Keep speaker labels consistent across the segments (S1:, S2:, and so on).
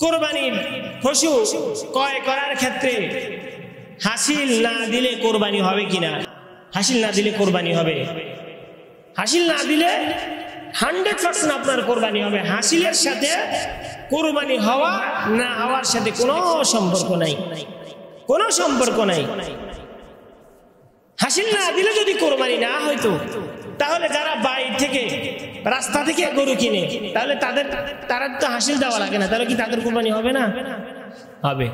S1: কোরবানির পশু ক্রয় করার ক্ষেত্রে হাসিল না দিলে কোরবানি হবে কিনা? হাসিল না দিলে কোরবানি হবে। হাসিল না দিলে 100% আপনার কোরবানি হবে। হাসিলের সাথে কোরবানি হওয়া না হওয়ার সাথে কোনো সম্পর্ক নাই, কোনো সম্পর্ক নাই। হাসিল না দিলে যদি কোরবানি না হইতো, তাহলে যারা বাইরে থেকে রাস্তা থেকে গরু কিনে, তাহলে তারা তো হাসিল দেওয়া লাগে না, তাহলে কি তাদের কোরবানি হবে না? হবে।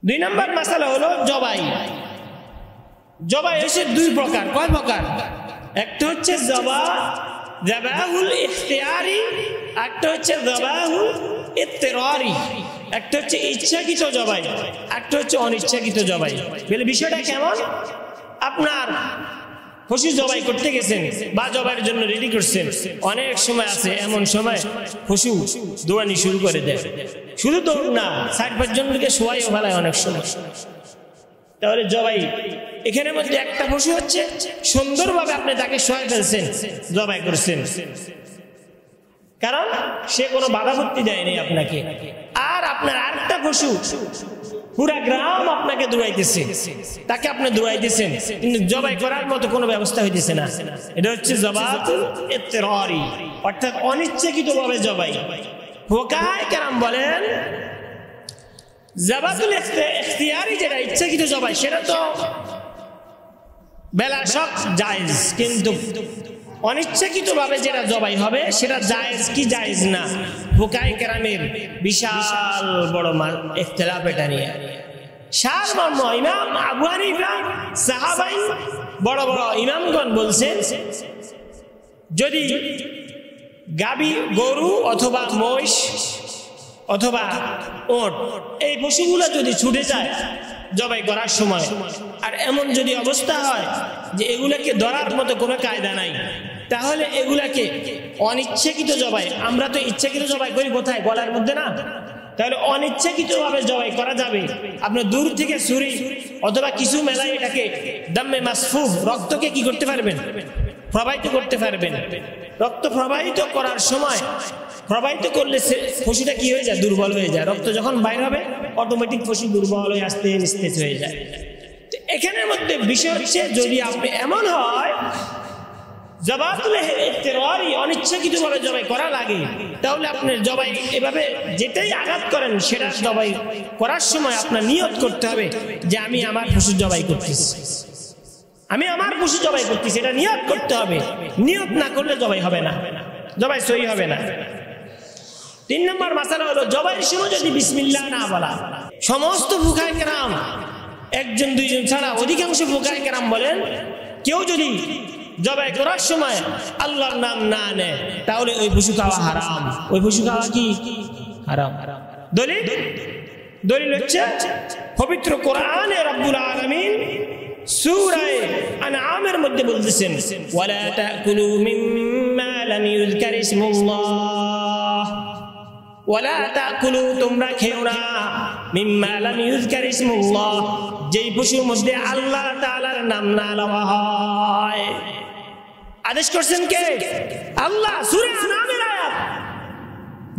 S1: 2 নম্বর মাসালা হলো জবাই। জবাই হচ্ছে 2 প্রকার। কয় প্রকার? একটা হচ্ছে যাবাহুল ইখতিয়ারি, একটা হচ্ছে যাবাহুল ইত্তিরারি। একটা হচ্ছে ইচ্ছাকৃত জবাই, একটা হচ্ছে অনিচ্ছাকৃত জবাই। বলে বিষয়টা কেমন? আপনার পশু জবাই করতে গেছেন বা জবাইয়ের জন্য রেডি করছেন, অনেক সময় আছে এমন সময় পশু দৌড়ানি শুরু করে দেয়। শুধু দৌড় না, 4-5 জনকে শোয়াইও ফেলায় অনেক সময়। তাহলে জবাই এখানের মধ্যে একটা পশু হচ্ছে সুন্দরভাবে আপনি তাকে শোয়াই ফেলছেন, জবাই করছেন, কারণ সে কোনো বাধা ভর্তি দেয়নি আপনাকে। আর আপনার আরেকটা পশু পুরা গ্রাম আপনাকে দৌড়াইতেছে, তাকে আপনি দৌড়াইতেছেন, কিন্তু জবাই করার মতো কোনো ব্যবস্থা হইতেছে না। এটা হচ্ছে যাবাতুল ইত্তিরারি, অর্থাৎ অনিচ্ছাকৃতভাবে জবাই। ফুকাহায়ে কেরাম বলেন যাবাতুল ইখতিয়ারি যেটা ইচ্ছাকৃত জবাই, সেটা তো বেলা সব জায়েজ, কিন্তু অনিচ্ছাকৃতভাবে যেটা জবাই হবে সেটা জায়েজ কি জায়েজ না, ফুকাহায়ে কেরামের বিশাল বড় ইখতিলাফ এটা নিয়ে। সারমর্ম ইমাম আবু হানিফা, সাহাবাই, বড় বড় ইমামগণ বলছেন, যদি গাবি গরু অথবা মহিষ অথবা ওট এই পশুগুলো যদি ছুটে যায় জবাই করার সময়, আর এমন যদি অবস্থা হয় যে এগুলাকে ধরার মতো কোনো কায়দা নাই, তাহলে এগুলাকে অনিচ্ছাকৃত জবাই, আমরা তো ইচ্ছাকৃত জবাই করি কোথায়? গলার মধ্যে না। তাহলে অনিচ্ছাকৃতভাবে জবাই করা যাবে। আপনি দূর থেকে ছুরি অথবা কিছু মেলায় এটাকে দামে মাসফুহ, রক্তকে কি করতে পারবেন? প্রবাহিত করতে পারবেন। রক্ত প্রবাহিত করার সময়, প্রবাহিত করলে পশুটা কি হয়ে যায়? দুর্বল হয়ে যায়। রক্ত যখন বাইর হবে অটোমেটিক পশু দুর্বল হয়ে আস্তে নিস্তেজ হয়ে যায়। এখানের মধ্যে বিষয় হচ্ছে, যদি আপনি এমন হয় যাবাতুল ইত্তিরারি অনিচ্ছাকৃতভাবে জবাই করা লাগে, তাহলে আপনি জবাই এভাবে যেটাই আঘাত করেন সেটা জবাই করার সময় আপনার নিয়ত করতে হবে যে আমি আমার পশু জবাই করতেছি, আমি আমার পশু জবাই করতেছি, এটা নিয়ত করতে হবে। নিয়ত না করলে জবাই হবে না, জবাই সহি হবে না। 3 নম্বর মাসালা হলো জবাইয়ের সময় যদি বিসমিল্লাহ না বলা। সমস্ত ফুকাহায়ে কেরাম, 1-2 ছাড়া অধিকাংশ ফুকাহায়ে কেরাম বলেন, কেউ যদি জবাই করার সময় আল্লাহর নাম না নেয় তাহলে ওই পশু খাওয়া হারাম। ওই পশু খাওয়া কি হারাম। দলিল হচ্ছে পবিত্র কোরআনে রব্বুল আলামিন সূরা আনআমের মধ্যে বলতেছেন, ওয়ালা তাকুলু মিম্মা লাম ইউযকার ইসমুল্লাহ, ওয়ালা তাকুলু, তোমরা খেও না, মিম্মা লাম ইউযকার ইসমুল্লাহ, যেই পশুর মধ্যে আল্লাহ তাআলার নাম না লওয়া হয়। আদেশ করছেন কে? আল্লাহ। সূরা আনআমের আয়াত।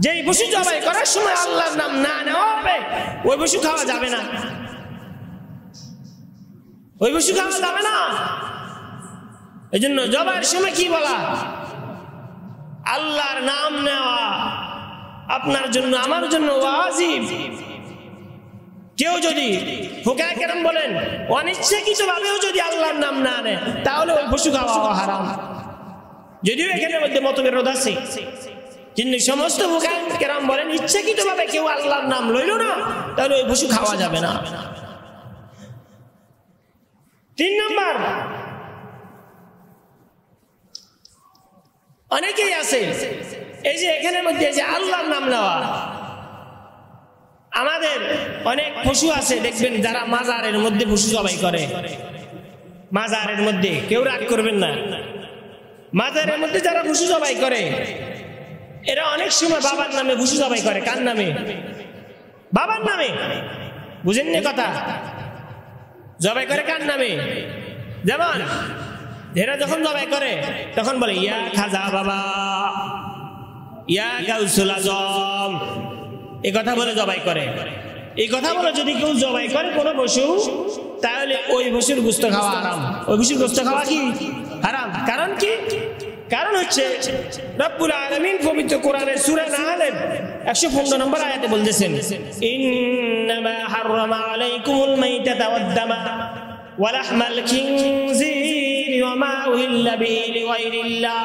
S1: যেই পশু জবাই করার সময় আল্লাহর নাম না নেওয়া হবে ওই পশু খাওয়া যাবে না, ওই পশু খাওয়া যাবে না। এই জন্য জবাইয়ের সময় কি বলা? আল্লাহর নাম নেওয়া আপনার জন্য, আমার জন্য ওয়াজিব। কেউ যদি, ফুকাহায়ে কেরাম বলেন, অনিচ্ছাকৃতভাবেও যদি আল্লাহর নাম না নেয় তাহলে ওই পশু খাওয়া হারাম। যদিও এখানের মধ্যে মতবিরোধ আছে, কিন্তু সমস্ত ফুকাহায়ে কেরাম বলেন ইচ্ছাকৃতভাবে কেউ আল্লাহর নাম লইল না তাহলে ওই পশু খাওয়া যাবে না। 3 নম্বর, অনেকেই আছে এই যে এখানের মধ্যে যে আল্লাহর নাম নেওয়া, আমাদের অনেক পশু আছে দেখবেন যারা মাজারের মধ্যে পশু জবাই করে। মাজারের মধ্যে, কেউ রাগ করবেন না, মাজারের মধ্যে যারা পশু জবাই করে এরা অনেক সময় বাবার নামে পশু জবাই করে। কার নামে? বাবার নামে। বুঝেননি কথা? জবাই করে কার নামে? যেমন এরা যখন জবাই করে তখন বলে ইয়া খাজা বাবা, ইয়া গাউসুল আজম, এই কথা বলে জবাই করে। এই কথা বলে যদি কেউ জবাই করে কোনো পশু, তাহলে ওই পশুর গোশত খাওয়া হারাম। ওই পশুর গোশত খাওয়া কি হারাম। কারণ কি? কারণ হচ্ছে রব্বুল আলামিন পবিত্র কোরআনের সূরা নাহলের 115 নম্বর আয়াতে বলতেছেন, ইন্নামা হাররামা আলাইকুমুল মাইতাতা ওয়াদ-দামা ওয়া লাহমাল খিনজিরি ওয়া মা উহিল্লা বিহি লিগায়রিল্লাহ।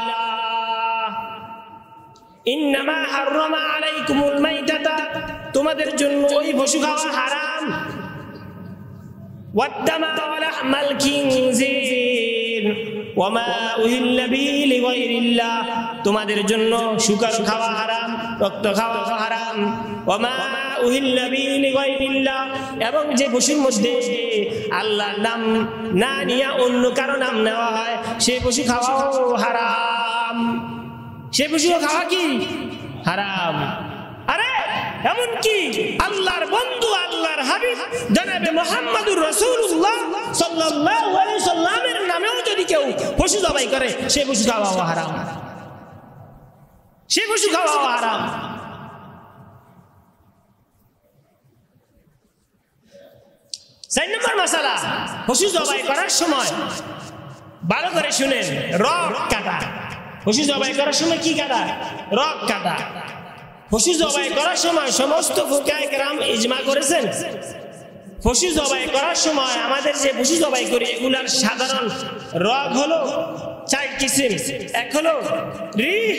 S1: ইন্নামা হাররামা আলাইকুমুল মাইতাতা, তোমাদের জন্য ওই পশু খাওয়া হারাম, ওয়াদ-দামা ওয়া লাহমাল খিনজির ওয়া মা উহিল্লা বিহি লিগায়রিল্লাহ, তোমাদের জন্য শুকর খাওয়া হারাম, রক্ত খাওয়া হারাম। ওয়া মা উহিল্লা বিহি লিগায়রিল্লাহ, এবং যে পশুর মধ্যে আল্লাহর নাম না নিয়ে অন্য কারো নাম নেওয়া হয় সেই পশু খাওয়াও হারাম। সেই পশু খাওয়া কি হারাম। আরে এমনকি আল্লাহর বন্ধু আল্লাহর হাবিব জনাবে মুহাম্মদুর রাসূলুল্লাহ সাল্লাল্লাহু আলাইহি সাল্লামের নামেও যদি কেউ পশু জবাই করে সেই পশু খাওয়াও হারাম। সেই পশু খাওয়াও হারাম। চার নম্বর মাসালা, পশু জবাই করার সময় ভালো করে শুনেন, রগ কাটা। পশু জবাই করার সময় কি কাটা? রগ কাটা। পশু জবাই করার সময় সমস্ত ফুকায়ে কেরাম ইজমা করেছেন, পশু জবাই করার সময় আমাদের যে পশু জবাই করি এগুলার সাধারণ রগ হলো 4 কিসিম। এক হলো রিহ,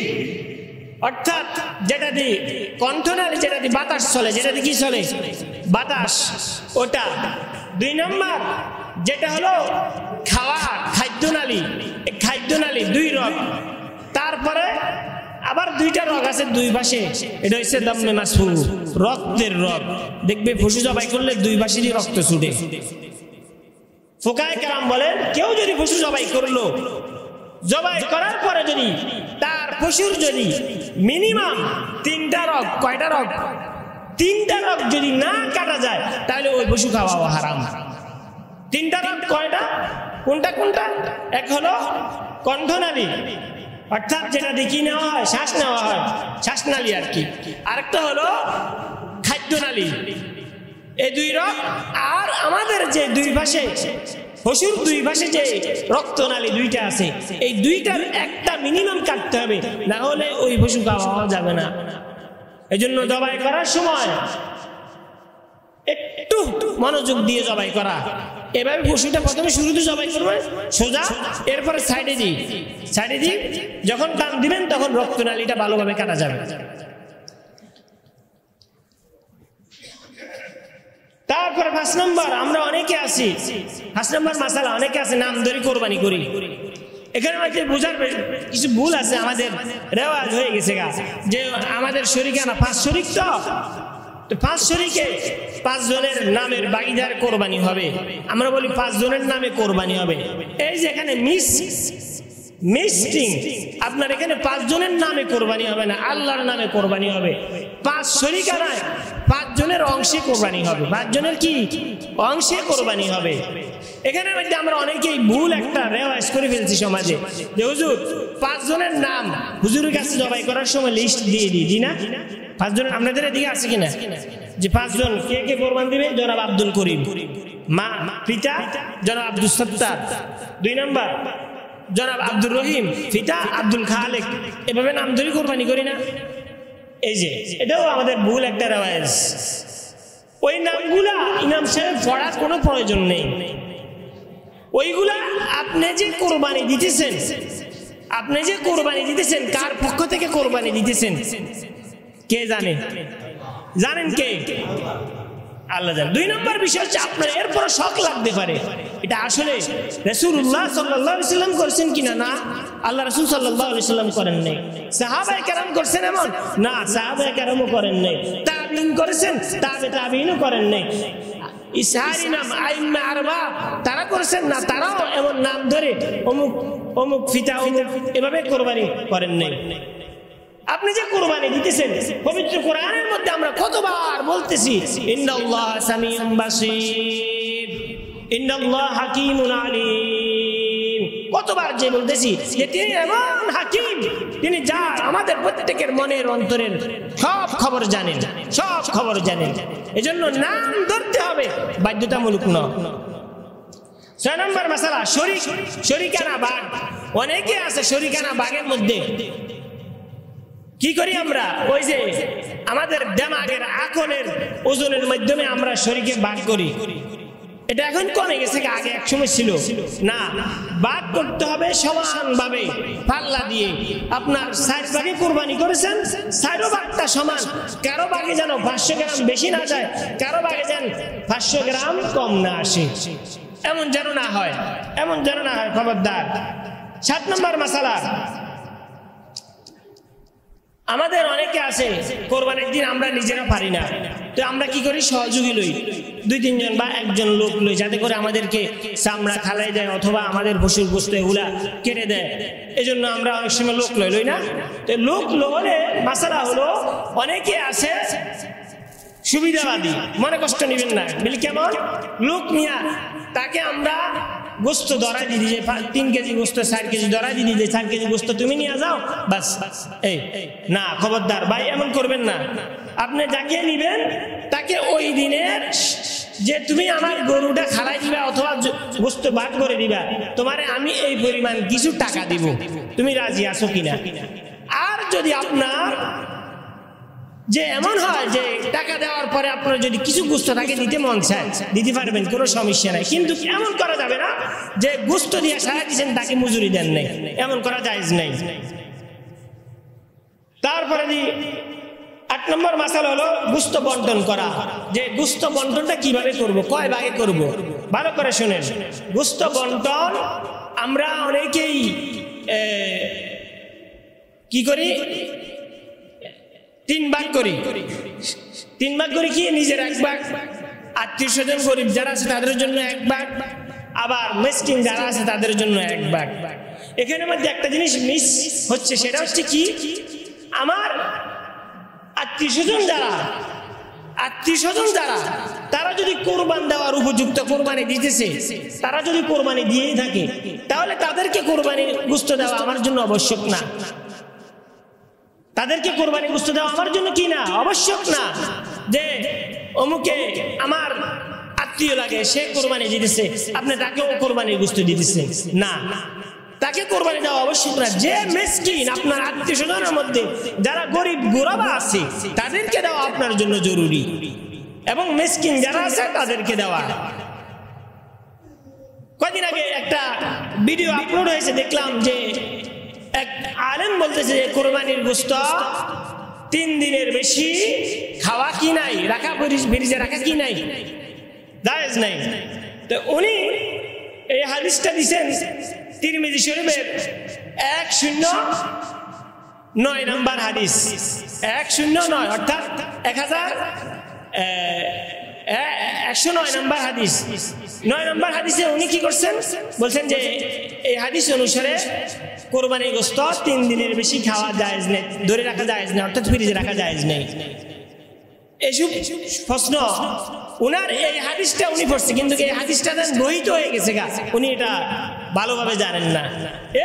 S1: অর্থাৎ যেটা দিয়ে কণ্ঠনালী, যেটা দিয়ে বাতাস চলে, যেটা দিয়ে কি চলে? বাতাস, ওটা। 2 নম্বর যেটা হলো খাওয়া, খাদ্যনালী, খাদ্যনালী 2 রগ। তারপরে আবার 2টা রগ আছে 2 পাশে, এটা হচ্ছে দাম্মে মাসফু, রক্তের রগ। দেখবে পশু জবাই করলে 2 পাশেরই রক্ত ছুটে। ফুকায়ে কেরাম বলেন কেউ যদি পশু জবাই করলো, জবাই করার পরে যদি তার পশুর যদি মিনিমাম 3টা রগ, কয়টা রগ? 3টা রগ যদি না কাটা যায় তাহলে ওই পশু খাওয়া হারাম। 3টা রগ কয়টা? কোনটা কোনটা? এক হলো কণ্ঠনালী, অর্থাৎ যেটা দেখি নেওয়া হয়, শ্বাস নেওয়া হয়, শ্বাসনালী আর কি। আরেকটা হলো খাদ্যনালী, এই 2 রগ। আর আমাদের যে 2 পাশে, পশুর 2 পাশে যে রক্তনালী 2টা আছে, এই 2টার একটা মিনিমাম কাটতে হবে, না হলে ওই পশু খাওয়া যাবে না। এই জন্য জবাই করার সময় একটু মনোযোগ দিয়ে জবাই করা। এভাবে পশুটা প্রথমে শুরুতে জবাই করবেন সোজা, এরপরে সাইডে দিয়ে যখন টান দিবেন তখন রক্তনালীটা ভালোভাবে কাটা যাবে। তারপরে 5 নম্বর, আমরা অনেকে আছি, 5 নম্বর মাসালা, অনেকে আছে নাম ধরে কোরবানি করি। এখানে অনেকে বোঝার কিছু ভুল আছে, আমাদের রেওয়াজ হয়ে গেছে যে আমাদের শরীকানা 5 শরীক, তো 5 শরীকে 5 জনের নামের ভাগীদার কোরবানি হবে। আমরা বলি 5 জনের নামে কোরবানি হবে। এই যে এখানে মিস্টিং, আপনার এখানে 5 জনের নামে কোরবানি হবে না, আল্লাহর নামে কোরবানি হবে। 5 শরীকানায় 5 জনের অংশে কোরবানি হবে, 5 জনের কি অংশে কোরবানি হবে। এখানে মধ্যে আমরা অনেকেই ভুল একটা রেওয়াজ করে ফেলছি সমাজে, যে হুজুর 5 জনের নাম হুজুরের কাছে জবাই করার সময় লিস্ট দিয়ে দিই না। 5 জন আপনাদের এদিকে আছে কিনা যে 5 জন কে কে কোরবান দিবে? জনাব আব্দুল করিম, মা পিতা জনাব আব্দুল সত্তার, 2 নম্বর জনাব আব্দুর রহিম, পিতা আব্দুল খালেক। এভাবে নাম ধরে কোরবানি করি না। এই যে এটাও আমাদের ভুল একটা রেওয়াজ। ওই নামগুলা ইমাম সাহেব পড়ার কোনো প্রয়োজন নেই। ওইগুলা আপনি যে কোরবানি দিতেছেন, কার পক্ষ থেকে কোরবানি দিতেছেন কে জানে? জানেন কে? আল্লাহ জানেন। 2 নম্বর বিষয় হচ্ছে আপনার এরপর শখ লাগতে পারে এটা আসলে রাসূলুল্লাহ সাল্লাল্লাহু আলাইহি ওয়াসাল্লাম করেছেন কিনা। না, আল্লাহ রাসূল সাল্লাল্লাহু আলাইহি ওয়াসাল্লাম করেন নাই। সাহাবায়ে কেরাম করেছেন এমন? না, সাহাবায়ে কেরামও করেন নাই। তাবিঈন করেছেন? তাবিঈনও করেন নাই। ইসহারি নাম আইম্মা আরবা তারা করেছেন? না, তারাও এমন নাম ধরে অমুক অমুক ফিতা অমুক এভাবে কোরবানি করেন নাই। আপনি যে কোরবানি দিতেছেন, পবিত্র কোরআনের মধ্যে আমরা কতবার বলতেছি ইন্নাল্লাহ সামিউন বাসীর, ইন্নাল্লাহ হাকীমুন আলীম, কত কতবার যে বলতেছি যে তিনি এমন হাকিম, তিনি যা আমাদের প্রত্যেকের মনের অন্তরের সব খবর জানেন, সব খবর জানেন। এজন্য নাম ধরতে হবে, বাধ্যতামূলক নয়। 6 নম্বর মাসালা শরিকানা বাগ। অনেকে আছে শরিকানা বাগের মধ্যে কি করি আমরা, ওই যে আমাদের দেমাগের আকলের ওজনের মাধ্যমে আমরা শরীকে ভাগ করি। এটা এখন কমে গেছে, আগে এক সময় ছিল না। ভাগ করতে হবে সমানভাবে, পাল্লা দিয়ে। আপনার 60 ভাগে কুরবানি করেছেন, 60 ভাগটা সমান। কারো ভাগে যেন 500 গ্রাম বেশি না যায়, কারো ভাগে যেন 500 গ্রাম কম না আসে, এমন যেন না হয়, এমন যেন না হয়, খবরদার। 7 নম্বর মাসালা, আমাদের অনেকে আছে কোরবানির দিন আমরা নিজেরা পারি না, তো আমরা কি করি, সহযোগী লই, 2-3 জন বা একজন লোক লই, যাতে করে আমাদেরকে চামড়া খালাই দেয় অথবা আমাদের পশুর গোশত এগুলা কেটে দেয়। এজন্য আমরা অনেক সময় লোক লই না। তো লোক হলে মাসালা হলো, অনেকে আছে সুবিধাবাদী, মনে কষ্ট নেবেন না, বলি কেমন লোক নিয়া তাকে আমরা গোস্ত ধরাই দিই, যে 3 কেজি গোস্ত 4 কেজি ধরাই দিই, যে 4 কেজি গোস্ত তুমি নিয়ে যাও, বাস। এই না, খবরদার ভাই, এমন করবেন না। আপনি যাকে নিবেন তাকে ওই দিনের যে তুমি আমার গরুটা খালাই দিবা অথবা গোস্ত ভাগ করে দিবা, তোমারে আমি এই পরিমাণ কিছু টাকা দিব, তুমি রাজি আছো কিনা। আর যদি আপনার যে এমন হয় যে টাকা দেওয়ার পরে আপনার যদি কিছু গোস্ত তাকে দিতে মন চায়, দিতে পারবেন, কোনো সমস্যা নাই। কিন্তু এমন করা যাবে না যে গোস্ত দিয়ে সারা দিচ্ছেন তাকে মজুরি দেন নাই, এমন করা জায়েজ নাই। তারপরে 8 নম্বর মাসালা হলো গোস্ত বন্টন করা। যে গোস্ত বন্টনটা কিভাবে করব, কয় ভাগে করব, ভালো করে শুনেন। গোস্ত বন্টন আমরা অনেকেই কি করি, 3 ভাগ করি। 3 ভাগ করি কি, নিজের 1 ভাগ, আত্মীয় স্বজন গরিব যারা আছে তাদের জন্য 1 ভাগ, আবার মিসকিন যারা আছে তাদের জন্য 1 ভাগ। এখানের মধ্যে একটা জিনিস মিস হচ্ছে, সেটা হচ্ছে কি, আমার আত্মীয় স্বজন যারা তারা যদি কোরবান দেওয়ার উপযুক্ত কোরবানি দিতেছে, তারা যদি কোরবানি দিয়েই থাকে, তাহলে তাদেরকে কোরবানি গোস্ত দেওয়া আমার জন্য আবশ্যক না। তাদেরকে কোরবানি গোস্ত দেওয়া আমার জন্য কি না, আবশ্যক না। যে অমুকে আমার আত্মীয় লাগে, সে কোরবানি দিতেছে, আপনি তাকেও কোরবানির গোস্ত দিতেছে না, তাকে কোরবানি দেওয়া আবশ্যক না। যে মিসকিন আপনার আত্মীয় স্বজনের মধ্যে যারা গরিব গোরাবা আছে, তাদেরকে দেওয়া আপনার জন্য জরুরি, এবং মিসকিন যারা আছে তাদেরকে দেওয়া। কদিন আগে একটা ভিডিও আপলোড হয়েছে, দেখলাম যে এক আলেম বলতেছে যে কোরবানির গোস্ত 3 দিনের বেশি খাওয়া কি নাই, রাখা ফ্রিজে রাখা কি নাই, জায়েজ নাই। তো উনি এই হাদিসটা দিয়েছেন তিরমিজি শরীফের 109 নম্বর হাদিস, 109 অর্থাৎ 1109 নম্বর হাদিস। 9 নম্বর হাদিসে উনি কি করছেন, বলছেন যে এই হাদিস অনুসারে কোরবানির গোস্ত 3 দিনের বেশি খাওয়া জায়েজ নেই, ধরে রাখা জায়েজ নেই, অর্থাৎ ফ্রিজে রাখা জায়েজ নেই। এইসব প্রশ্ন উনার এই হাদিসটা উনি পড়ছে, কিন্তু এই হাদিসটা রহিত হয়ে গেছে গা, উনি এটা ভালোভাবে জানেন না।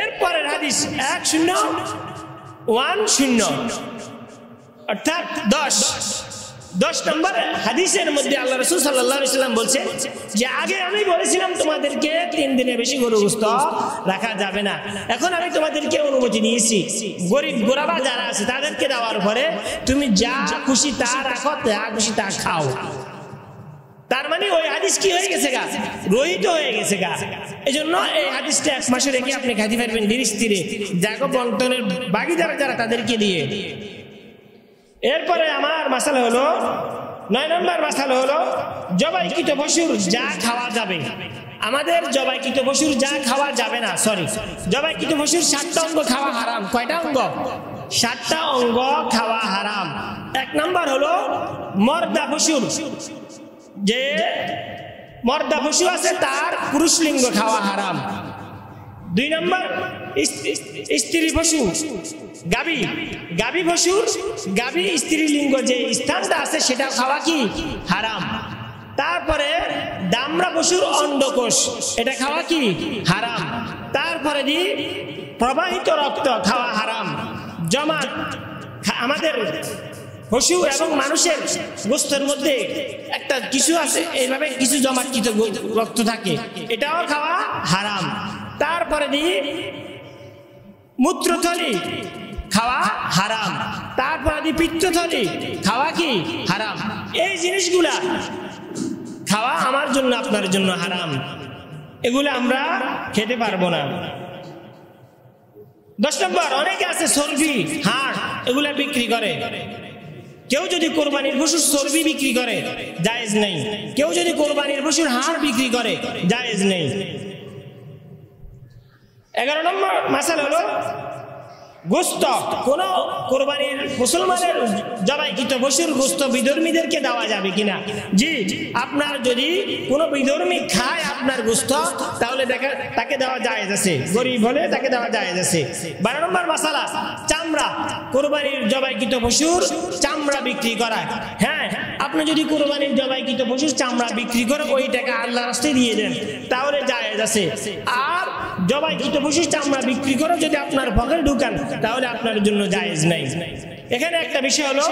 S1: এরপরের হাদিস 1010 অর্থাৎ 10 নম্বর হাদিসের মধ্যে আল্লাহ রাসূল সাল্লাল্লাহু আলাইহি ওয়াসাল্লাম বলছেন যে আগে আমি বলেছিলাম তোমাদেরকে 3 দিনের বেশি গরু গোশত রাখা যাবে না, এখন আমি তোমাদেরকে অনুমতি দিয়েছি, গরিব গোরাবা যারা আছে তাদেরকে দেওয়ার পরে তুমি যা খুশি তা রাখো, যা খুশি তা খাও। তার মানে ওই হাদিস কি হয়ে গেছে গা, রহিত হয়ে গেছে গা। এই জন্য এই হাদিসটা 1 মাসে রেখে আপনি খাইতে পারবেন ধীরে স্থিরে, জাগো বন্টনের ভাগিদার যারা তাদেরকে দিয়ে। এরপরে আমার মাসালা হলো 9 নম্বর মাসালা হলো জবাইকৃত পশুর যা খাওয়া যাবে। আমাদের জবাইকৃত পশুর যা খাওয়া যাবে না, জবাইকৃত পশুর 7টা অঙ্গ খাওয়া হারাম। কয়টা অঙ্গ? 7টা অঙ্গ খাওয়া হারাম। 1 নম্বর হলো মর্দা পশুর, যে মর্দা পশু আছে তার পুরুষ লিঙ্গ খাওয়া হারাম। 2 নম্বর স্ত্রী পশু, গাভী পশুর গাভী স্ত্রী লিঙ্গ যে স্থানটা আছে সেটা খাওয়া কি হারাম। তারপরে দামড়া পশুর অন্ডকোষ, এটা খাওয়া কি হারাম। তারপরে তারপরে দিয়ে প্রবাহিত রক্ত খাওয়া হারাম। জমা আমাদের পশু এবং মানুষের গোশতের মধ্যে একটা কিছু আছে, এইভাবে কিছু জমাকৃত রক্ত থাকে, এটাও খাওয়া হারাম। তারপরে দিয়ে মূত্রথলি খাওয়া হারাম। তারপরে দিয়ে পিত্তথলি খাওয়া কি হারাম। এই জিনিসগুলা খাওয়া আমার জন্য আপনার জন্য হারাম, এগুলো আমরা খেতে পারবো না। 10 নম্বর, অনেকে আছে চর্বি, হাড় এগুলা বিক্রি করে। কেউ যদি কোরবানির পশুর চর্বি বিক্রি করে জায়েজ নেই, কেউ যদি কোরবানির পশুর হাড় বিক্রি করে জায়েজ নেই। 11 নম্বর মাসালা হলো গোশত। কোন কোরবানির মুসলমানের জবাইকৃত পশুর গোশত বিধর্মীদেরকে দেওয়া যাবে কিনা? জি, আপনার যদি কোনো বিধর্মী খায় আপনার গোশত, তাহলে তাকে দেওয়া জায়েজ আছে, গরিব হলে তাকে দেওয়া জায়েজ আছে। 12 নম্বর মাসালা চামড়া। কোরবানির জবাইকৃত পশুর চামড়া বিক্রি করা। হ্যাঁ, আপনি যদি কোরবানির জবাইকৃত পশুর চামড়া বিক্রি করে ওই টাকা আল্লাহর রাস্তায় দিয়ে দেন তাহলে জায়েজ আছে। আর জবাইকৃত পশুর চামড়া বিক্রি করে যদি আপনার পকেটে ঢুকান তাহলে আপনার জন্য জায়েজ নাই। এখানে একটা বিষয় হলো